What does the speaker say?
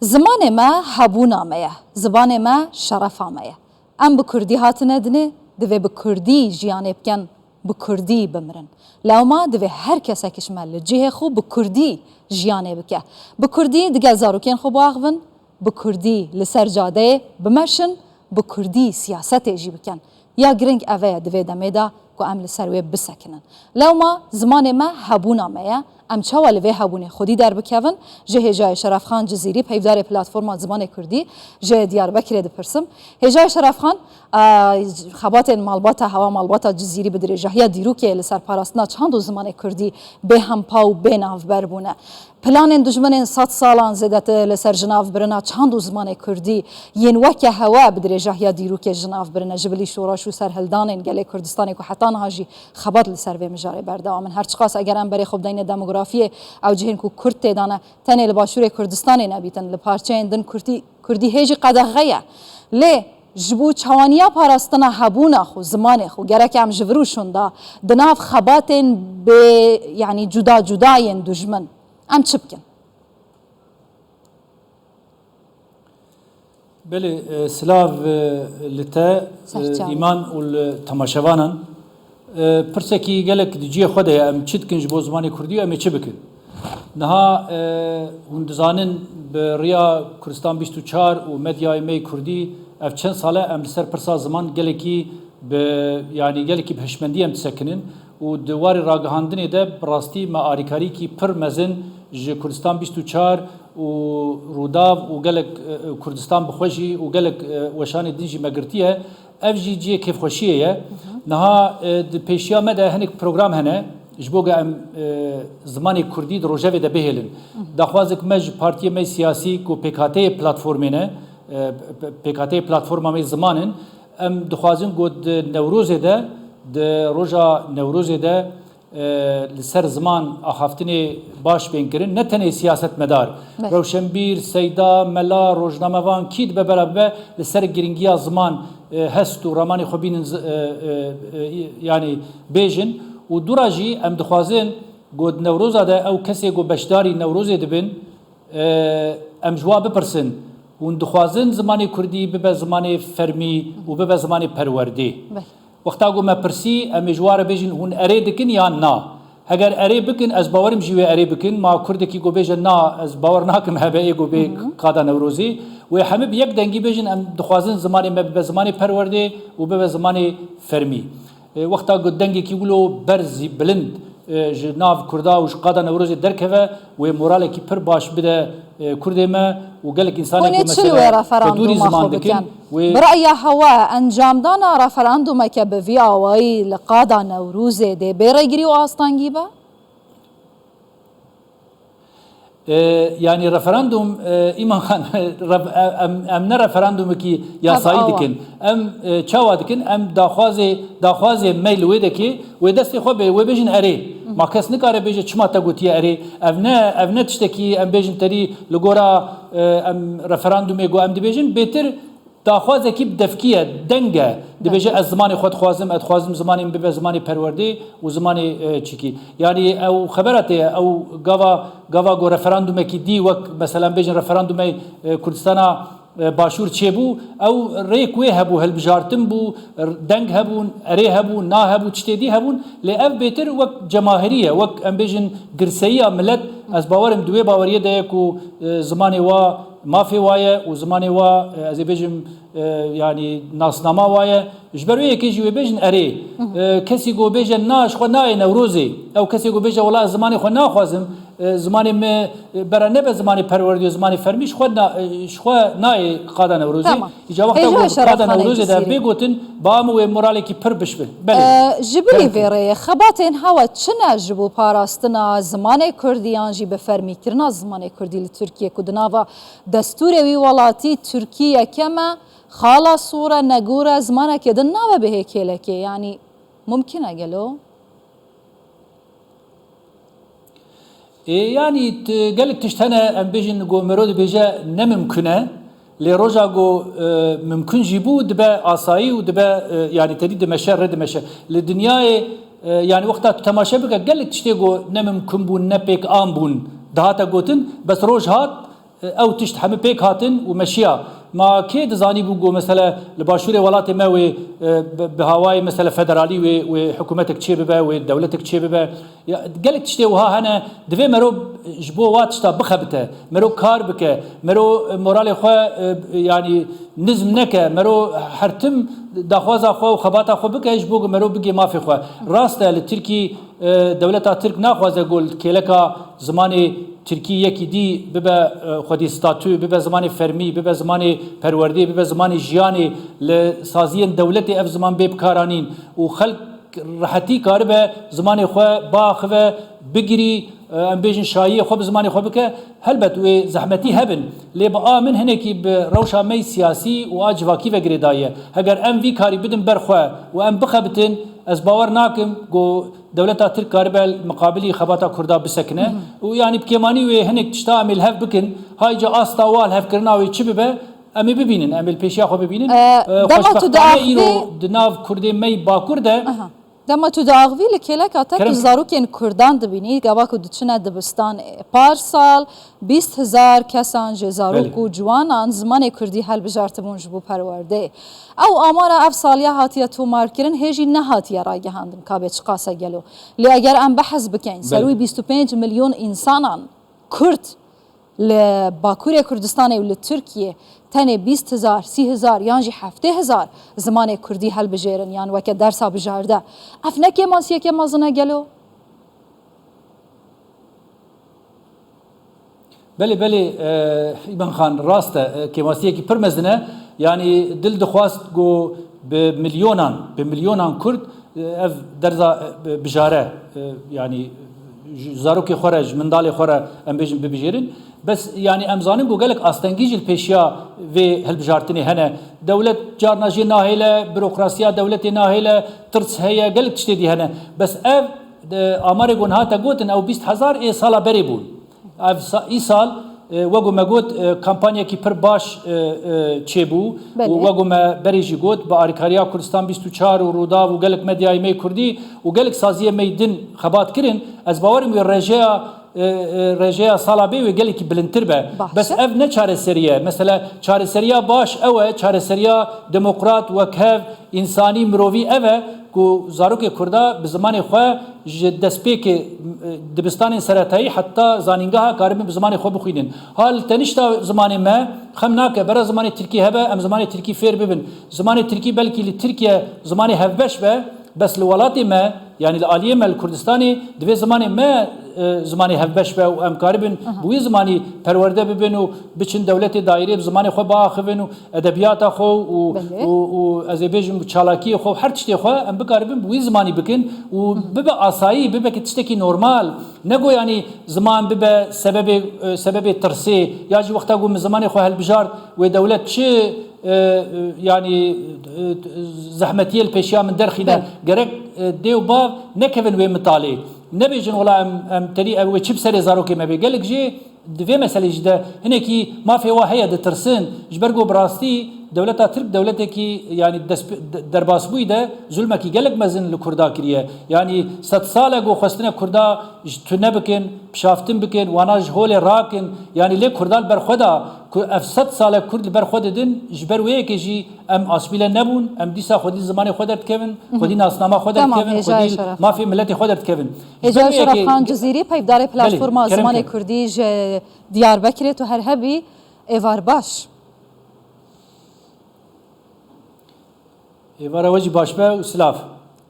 زمانê me hebûna me ye, zibanê me şerefa me ye. Em bi Kurdî hatine dinê, divê bi Kurdî jiyanê bikin, bi Kurdî bimirin. Lewma divê her kesekî ji me li cihê xwe bi Kurdî jiyanê bike. Bi Kurdî digel zarokên xwe biaxivin, bi Kurdî li ser cadeyê bimeşin, bi Kurdî siyasetê jî bikin. Ya giring ev ye divê demê de ku em li ser wê bisekinin. Lewma zimanê me hebûna me ye, em çawa li vê hebûnê xwedî derbikevin, ji hêjayê Şerefxan Cizîrî, peyvdarê platforma Zimanê Kurdî ji Diyarbekirê dipirsim. Hêjayê Şerefxan xebatên malbata hewa malbata Cizîrî bi dirêjehiya dîrokê li ser parastina çand û Zimanê Kurdî bê hempa û bê navber bûne. Planên dijminên 100 salan zêdetir li ser ji navbirina çand û Zimanê Kurdî yên weke hewa bi dirêjehiya dîrokê ji navbirine ji bilî şoraş û serhildanên gelê Kurdistanê ku heta niha jî xebat li ser vê mijarê berdewam in. Her çiqas eger em berê xwe bideyne demografiyê ew cihên ku Kurd têdane tenê li başûrê Kurdistanê nebîtin li parçeyên din Kurdî hêjî qedexe ye. Lê ji bo çawaniya parastina hebûna xwe zimanê xwe gerek em ji vir û şunda di nav xebatên bê yani cuda cudayên dijmin em çi bikin? Belê silav li te îman û li temaşevanan pirsekî gelek di ciyê xwe de ye em çi dikin ji bo zimanê Kurdî em ê çi bikin? Niha hûn dizanin bi rêya Kurdistan 24 û medyayê me Kurdî ev çend sal e em li ser pirsa ziman gelekî yani gelekî bi hişmendî em disekinin û di warê ragihandinê de bi rastî me alîkarîkî pir mezin ji Kurdistan 24 û Rûdav û gelek Kurdistan bi xwe jî û gelek weşanê din jî me girtiye ev jî ciyê kêfxweşiyê ye. Niha di pêşiya me de hinek program hene ji bo em zimanê Kurdî di rojevê de bihêlin. Daxwazek me ji partiyê me siyasî ku PKT platformê ne PKT platforma me zimanin em dixwazin got Newrozê de di roja Newrozê de li ser ziman axaftinê baş bên kirin ne tenê siyasetmedar Rewşenbîr, Seyda, Mela, rojnamevan kî dibe beraber li ser giringiya ziman hest û ramanê xwe bînin yani bêjin û dûra jî em dixwazin got Newroza de ew kesê got beşdarî Newrozê dibin em ji wan bipirsin hûn dixwazin zimanê Kurdî bibe zimanê fermî û bibe zimanê perwerdê. Wexta got me pirsî em ê ji wan re bêjin hûn erê dikin yan na. Heger erê bikin ez bawerim jî wê erê bikin ma Kurdekî got bêje na ez bawer nakim hebe ê got bê qada Newrozê wê hemû bi yek dengî bêjin em dixwazin zimanê me bibe zimanê perwerdê û bibe zimanê fermî. Wexta got dengekî wilo berzî bilind ji nav Kurda û ji qada Newrozê derkeve wê moralekî pir baş bide Kurdê me û gelek însanek dûrî ziman dikin. Bi reya hewa encamdana referandumeke bi vî awayî li qada Newrozê dê bêregirî û astangî be? Yani referandum İman Xan em ne referandumekî yasayî dikin em çawa dikin em daxwazê me li wê deke wê destê xwe bê wê bêjin erê ma kes nikare bêje çima te gotiye erê ev ne tiştekî em bêjin terî li gora em referandumê got em dibêjin bêtir daxwazekî defkiye denge dibêje ez zimanê xwe dixwazim ez dixwazim zimanê bibe zimanê perwerdê û zimanê çîkî yani ew xebera tê ye ew gava got referandumekî dî wek meselan bêjin referandumê Kurdistana başûr çêbû ew rêk wê hebû hilbijartin bû deng hebûn erê hebû na hebû tiştê dî hebûn lê ev bêtir wek cemaherî ye wek em bêjin girseyiya millet ez bawerim di wê baweriyê de ye ku zimanê wa mafê waye û zimanê wa ez ê bêjim yani nasnama waye ji ber wê yekê jî wê bêjin erê kesî got bêje na ji xwe nayê Newrozê ew kesê got bêje wela ez zimanê xwe naxwazim zimanê me bera nebe zimanê perwerdî zimanê fermî ji xwe nayê qada Newrozê îca wexta qada Newrozê de bê gotin ba wê moralekî pir bişbin. Ji bilî vê rêyê xebatên hewa çi ne ji bo parastina zimanê Kurdî yan jî bi fermîkirina zimanê Kurdî li Tirkiye ku di nava destûrê wî welatî Tirkiyeke me xala sûre negûre zimanekê din nabe bi hêkêlekê yani mumkin e gelo? Yani gelek tişt hene em bêjin got mero dibêje ne mimkün e lê roja got mimkün jî bû dibe asayî û dibe yani terî dimeşe re dimeşe li dinyayê yani wexta tu temaşe bike gelek tiştê got ne mimkün bûn ne pêk an bûn dihate gotin bes roj hat او تشت همه پیک هاتن و مشیا ما کی دزانی بو مثلا لباشور ولات ما و بهواي مثلا فدرالي و حكومتك تشي ببا و دولتك تشي ببا قالك تشتي وها هنا دفي مرو جبو وات شتا بخبته مرو كار بك مرو مورال خو يعني نظم نكه مرو حرتم داخوازا خو وخباتا خو بك جبو مرو بقي ما في خو راست لتركي دولتا ترك ناخوازا قول كيلكا زماني ترکیه یکی دی ببه خودی ستاتو ببه زمان فرمی ببه زمان پروردی ببه زمان جیانی لسازی دولت اف زمان بیب کارانین و خلق راحتی کار به زمان خو باخ و بگیری ام بیجن شایی خو زمان خو بکه هلبت و زحمتی هبن لی با من هنه کی به روشا می سیاسی و اجواکی و گریدایه اگر ام وی کاری بدن برخوا و ام بخبتن از باور ناکم گو دولتا ترک کاربل مقابلی خباتا کردا بسکنه و یعنی بکیمانی و هنک تشتا عمل هف بکن های جا آستا وال هف کرنا و چی ببه امی ببینن امی الپیشیا خو ببینن خوشبختانه ایرو دناو کرده می با کرده دما تو داغوی لکیلک آتا تو زاروکین کردان دبینی گوا کو دچنه دبستان پارسال 20,000 کسان جزاروک و جوانان زمان کردی هل بجارتبون جبو پرورده او آمارا اف سالیا هاتیه تو مارکرن هجی نه هاتیه را گهاندن کابه چقاسه گلو لی اگر ام بحث بکن سروی 25 میلیون انسانان کرد لباکوری کردستان و لترکیه تنه 20,000 30,000 یان جی 70,000 زمان کردی هل بجیرن یان وکه درسا بجارده اف نکه ماسیه که مازنه گلو بله ایمان خان راسته که ماسیه کی پرمزنه یعنی دل دخواست گو به میلیونان کرد اف درزا بجاره یعنی زاروکی خورج مندال خوره ام بیجن ببجیرن بس يعني امزانم قالك استنجيج البيشيا في هالبجارتني هنا دوله جارنا جي ناهيله بيروقراسيا دولتي ناهيله ترس هي قالك تشتدي هنا بس اف اماري قون هاتا قوتن او 20,000 اي صاله بريبون اف اي صال وقو ما قوت كامبانيا كي پر باش تشيبو وقو ما بريجي قوت باريكاريا كردستان 24 ورودا وقالك مدياي مي كردي وقالك سازيه ميدن خبات كرن از باورم رجاء صلابي وقال لك بلنتربه بس اف نه چاره سريه مثلا چاره سريه باش او چاره سريه ديمقراط وكهف انساني مروي او کو زاروک کردا بزمان خو دسپیک دبستان سراتایی حتی زانینگاه کارم بزمان خو بخوینن حال تنشتا زمان ما خمناک برا زمان ترکیه هبه ام زمان ترکی فیر ببن زمان ترکی بلکی لترکیه زمان هفبش به بس الولات ما يعني الآلية ما الكردستاني دوي زماني ما زماني هفبش به و ام كاربن بوي زماني پرورده ببن و بچن دولت دائري بزماني خو باخبن و ادبيات خو و از بيجم چالاكي خو هر تشتي خو ام بكاربن بوي زماني بكن و ببا اساي ببا كتشتكي نورمال نگو يعني زمان ببا سبب ترسي ياجي وقتا قوم زماني خو هالبجار و دولت چه يعني زحمتيه البيشيا من درخنا جرك ديو باب نكفن وي مطالي نبيجن ولا ام تري او تشب سري زاروكي ما بيقلك جي في مساله جدا هناكي ما في واحد ترسن جبرجو براستي دولتا ترك دولتكي يعني درباس بويده ظلمكي قالك مزن لكردا كريه يعني 6 سال اگو خستنا كردا تنبكن بشافتن بكن وانا جهول راكن يعني ليه كردال برخدا اف 7 سال كرد برخود دن جبر ويك جي ام اسبيله نبون ام ديسا خودي زمان خودت كيفن خودي ناسنامه خودت كيفن خودي ما في ملتي خودت كيفن اجازه شرف خان جزيري پایدار پلتفرم زمان كردي دياربكر تو هر هبي ايوار باش ايوار وجه باش به و سلاف